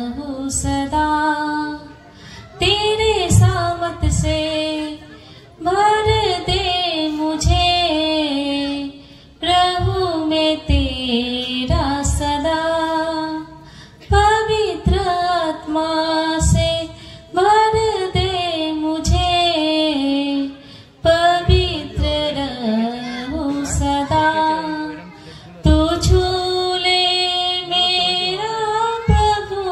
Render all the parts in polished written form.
रहूं सदा, तेरे सामत से भर दे मुझे, प्रभु मैं तेरा सदा। पवित्र आत्मा से भर दे मुझे, पवित्र रहूं सदा। तू छू ले मेरा प्रभु,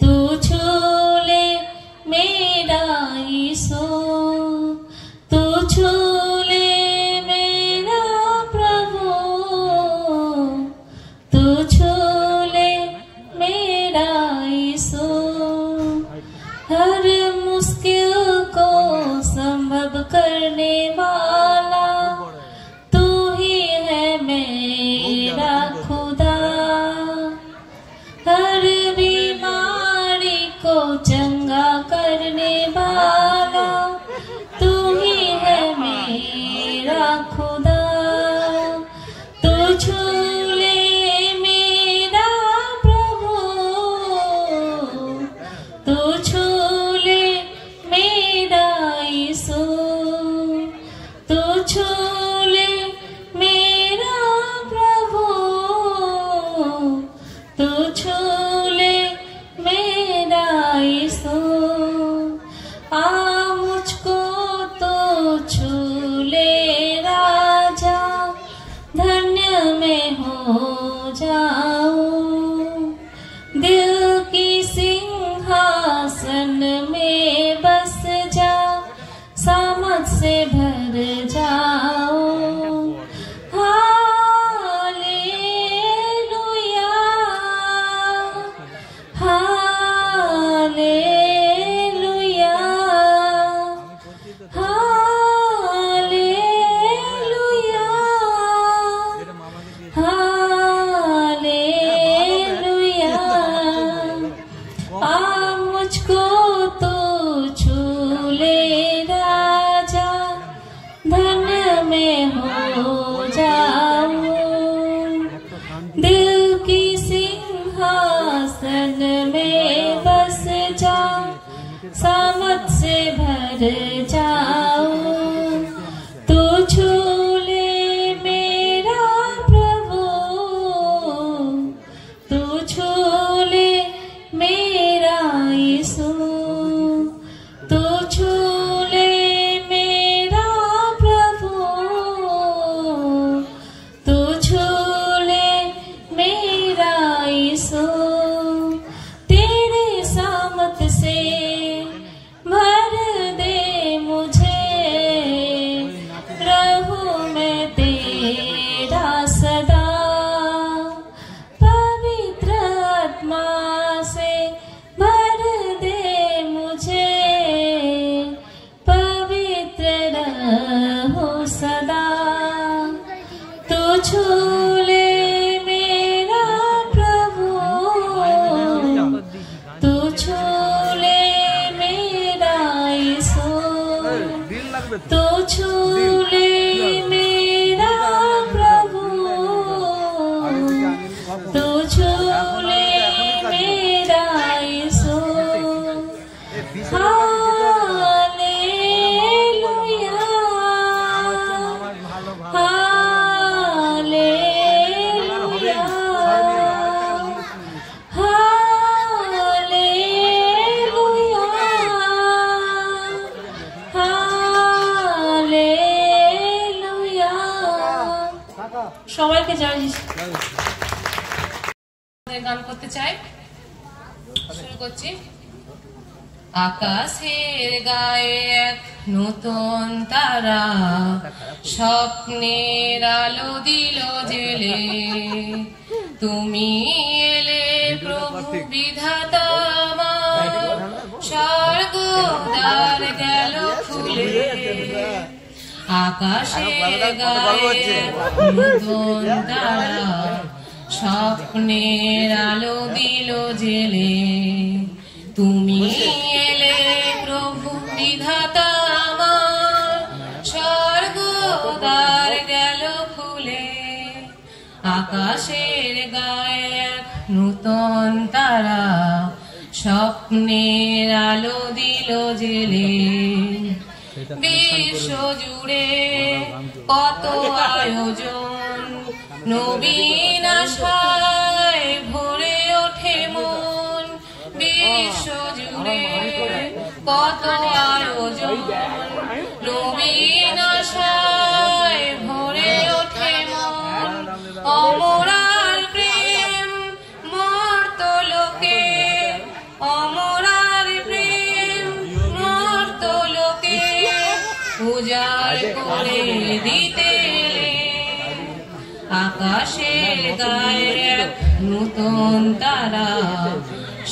तू छू ले मेरा यीशु, तू छू ले मेरा प्रभु, तू छू ले मेरा यीशु। हर मुश्किल को संभव करने वाला तू ही है मेरा खुदा। हर बीमारी को चंगा करने वाला तू ही है मेरा खुदा। तू छू ले मेरा प्रभु, तू छू ले मेरा यीशु, तू छू ले मेरा प्रभु, तू छू ले मेरा यीशु। आ मुझको तो छू ले राजा, धन्य मैं हो जाऊं। दिल की सिंहासन में बस जा, सामत से भर जाऊं। Hallelujah, hallelujah, hallelujah, hallelujah. आ मुझको तो छू ले राजा, धन्य मैं हो जाऊं। दिल की सिंहासन में बस जा, सामत से भर जाऊं। तू छू ले मेरा प्रभु, तू छू ले मेरा यीशु, तू छू ले मेरा प्रभु, तू छू ले मेरा यीशु। तेरे सामत से भर दे मुझे, रहूं मैं तेरा सदा। पवित्र आत्मा से भर दे मुझे, पवित्र रहूं सदा। तू छू ले मेरा प्रभु, तू छू ले मेरा यीशु, तू छू ले मेरा प्रभु, तू छू ले मेरा Yeshu. Hallelujah, hallelujah, hallelujah, hallelujah. সবাইকে জয় যিশু। গান করতে চাই, শুরু করছি। আকাশের গায়ে এক নতুন তারা, স্বপ্নের আলো দিল জেলে। তুমি এলে প্রভু বিধাতা আমার, স্বর্গ দ্বার গেল খুলে। আকাশের গায়ে নতুন তারা, স্বপ্নের আলো দিল জেলে। তুমি এলে প্রভু বিধাতা আমার, স্বর্গ দ্বার গেল খুলে। আকাশের গায়ে এক নতুন নূতন তারা স্বপ্নের আলো দিল জেলে। বিশ্ব জুড়ে কত আয়োজন, নবীন আশায় ভরে ওঠে মন। বিশ্ব জুড়ে কত আয়োজন, নবীন আশায় ভরে ওঠে মন। অমরার প্রেম মর্ত লোকে, অমরার প্রেম মর্ত লোকে উজাড় করে দিতে। আকাশের গায়ে নূতন তারা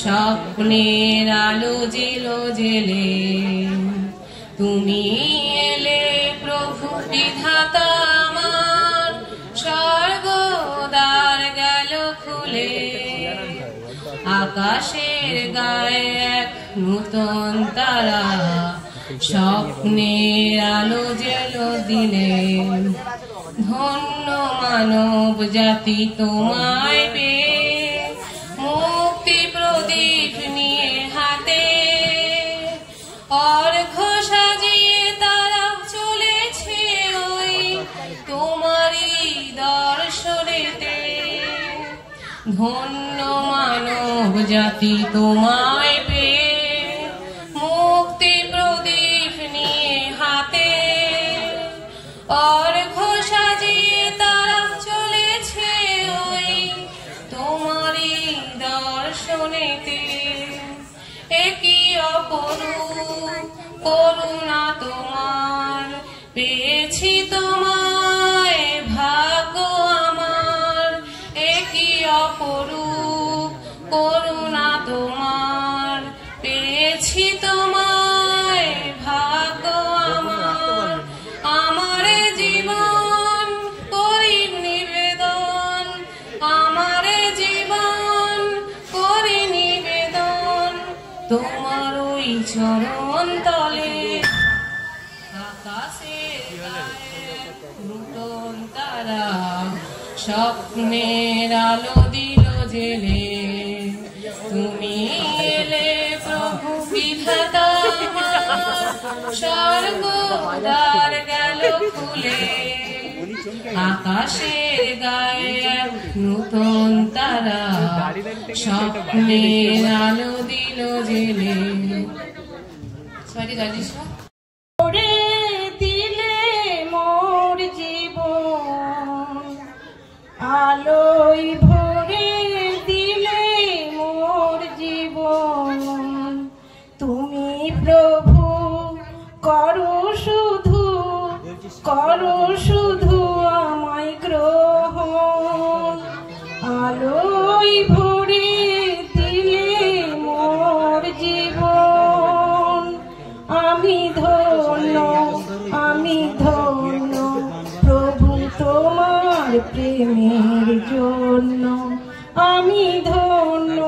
স্বপ্নের আলো জিল জেলে। তুমি এলে প্রভু বিধাতা আমার, স্বর্গদ্বার গেল খুলে। আকাশের গায়ে নূতন তারা স্বপ্নের আলো জেল দিলে। ধন্য মানব জাতি তোমায় পেয়ে, মুক্তি প্রদীপ নিয়ে হাতে। অর্ঘ সাজিয়ে তারা চলেছে ওই তোমারই দর্শনেতে। ধন্য মানব জাতি তোমায় পেয়ে, মুক্তি প্রদীপ নিয়ে হাতে। অর্ঘ সাজিয়ে তারা চলেছে ওই তোমারই দর্শনেতে। একই অপরূপ করুণা তোমার, পেয়েছি তোমায় ভাগ্য আমার। একই অপরূপ করুণা তোমার, পেয়েছি তোমায় ভাগ্য আমার। আমার জীবন করি নিবেদন, আমার জীবন করি নিবেদন তোমার ওই চরণ তলে। আকাশের গায়ে নূতন তারা স্বপ্নের আলো দিল জেলে। তুমি এলে প্রভু বিধাতা, স্বর্গদ্বার গেল খুলে। আকাশের গায়ে নূতন তারা স্বপ্নের আলো দিল জেলে। করে দিলে মোর জীবন, আলোয় ভরে দিলে মোর জীবন। তুমি প্রভু করো শুধু, করো শুধু আমায় গ্রহণ। আলোয় ভরে দিলে মোর জীবন। আমি ধন্য, আমি ধন্য প্রভু তোমার প্রেমের জন্য। আমি ধন্য,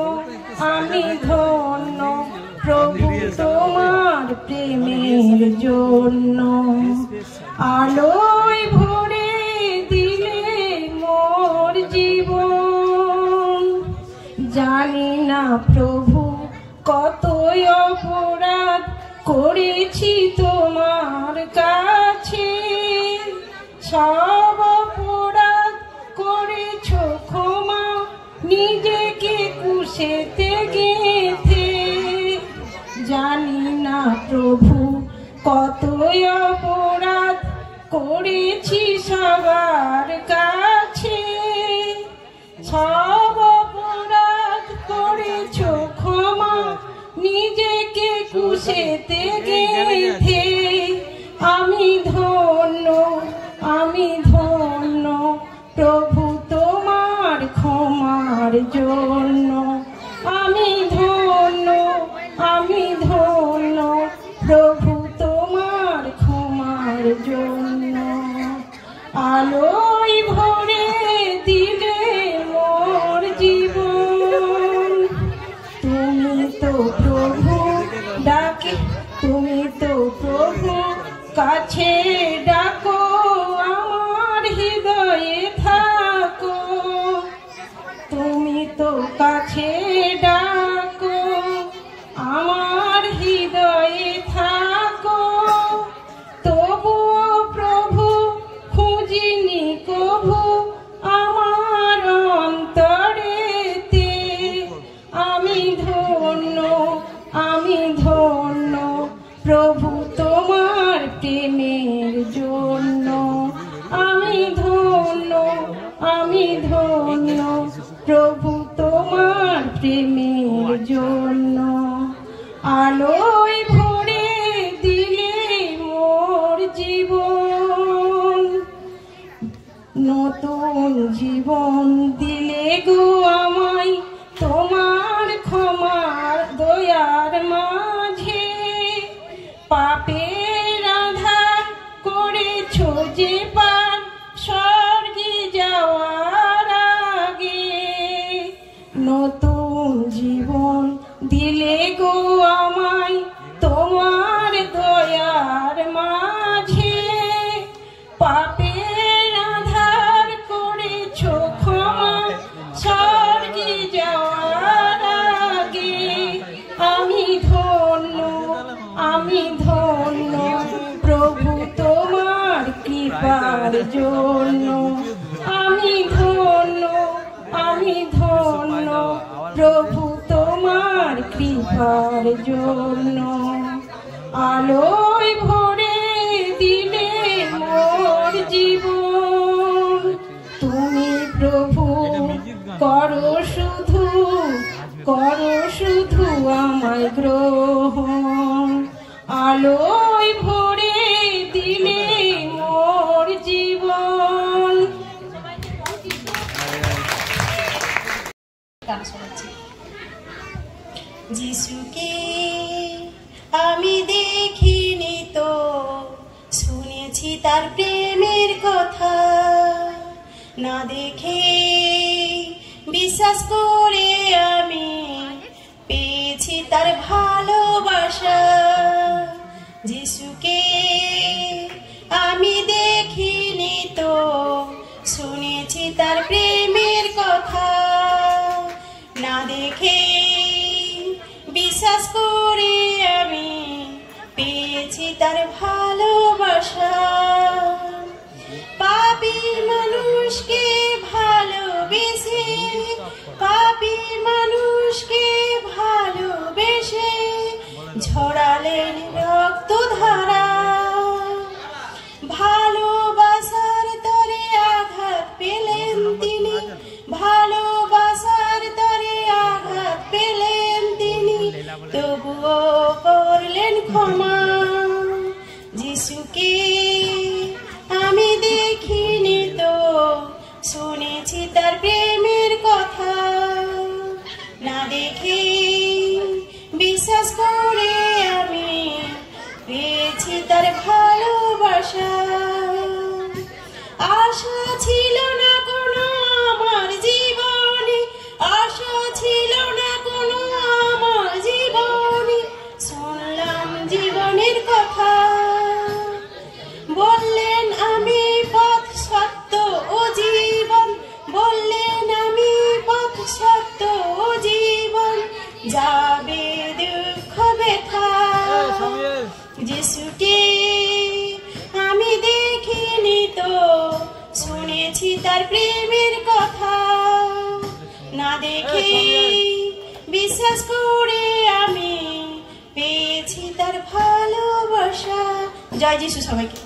আমি ধন্য প্রভু তোমার প্রেমের জন্য। আলোয় ভরে দিলে মোর জীবন। জানি না প্রভু কতই অপরাধ করেছি তোমার কাছে। সব অপরাধ করেছ ক্ষমা নিজেকে কুশেতে গেঁথে। জানি না প্রভু কতই অপরাধ করেছি সবার কাছে। সব অপরাধ করেছ ক্ষমা নিজেকে কুশেতে গেঁথে। আমি ধন্য, আমি ধন্য প্রভু তোমার ক্ষমার জন্য। আমি ধন্য, আমি ধন্য প্রভু তোমার ক্ষমার জন্য। আলোয় ভরে দিলে মোর জীবন। তুমি তো প্রভু ডাকে, তুমি তো প্রভু কাছে ডাকো, আমার হৃদয়ে থাকো। তুমি তো কাছে ডাকো, আমার হৃদয়ে থাকো, তবুও প্রভু খুঁজিনি কভু আমার অন্তরেতে। আমি ধন্য, আমি ধন্য প্রভু তোমার প্রেমের জন্য। আমি ধন্য, আমি ধন্য প্রভু তোমার প্রেমের জন্য। আলোয় ভরে দিলে মোর জীবন, নতুন জীবন দিলে গো আমায় তোমার ক্ষমার দয়ার মাঝে। পাপের আধার করেছো যে পার স্বর্গে যাওয়ার আগে, নতুন জীবন দিলে গো আমায় তোমার দয়ার মাঝে। পাপের আধার করেছো ক্ষমা স্বর্গে যাওয়ার আগে। আমি ধন্য, আমি ধন্য প্রভু তোমার কৃপার জন্য। আমি ধন্য, আমি ধন্য প্রভু তোমার কৃপার জন্য। আলোয় ভরে দিলে মোর জীবন, তুমি প্রভু করো শুধু, করো শুধু আমায় গ্রহণ। আলোয় ভরে দিলে মোর জীবন। যিশুকে আমি দেখিনি তো শুনেছি তার প্রেমের কথা, না দেখে বিশ্বাস করে আমি পেয়েছি তার ভালোবাসা। যিশুকে আমি দেখিনি তো শুনেছি তার প্রেমের কথা, না দেখে বিশ্বাস করে আমি পেয়েছি তার ভালোবাসা। পাপী মানুষকে ভালোবেসে, পাপী মানুষকে ভালোবেসে ঝরালেন রক্তধারা। ভালোবাসার তরে আঘাত পেলেন তিনি, ভালোবাসার তরে আঘাত পেলেন তিনি, তবুও করলেন ক্ষমা। যিশুকে আমি দেখিনি তো শুনেছি তার প্রেমের কথা, না দেখে বিশ্বাস করে আমি পেয়েছি তার ভালোবাসা। আশা ছিল না কোনো আমার জীবনে, আশা ছিল না কোনো আমার জীবনে, শুনলাম জীবনের কথা। বললেন আমি পথ সত্য ও জীবন, বললেন আমি পথ সত্য ও জীবন, যাবে দুঃখ ব্যথা। যিশুকে আমি দেখিনি তো শুনেছি তার প্রেমের কথা, না দেখে বিশ্বাস করে আমি পেয়েছি তার ভালোবাসা। জয় যিশু সবাইকে।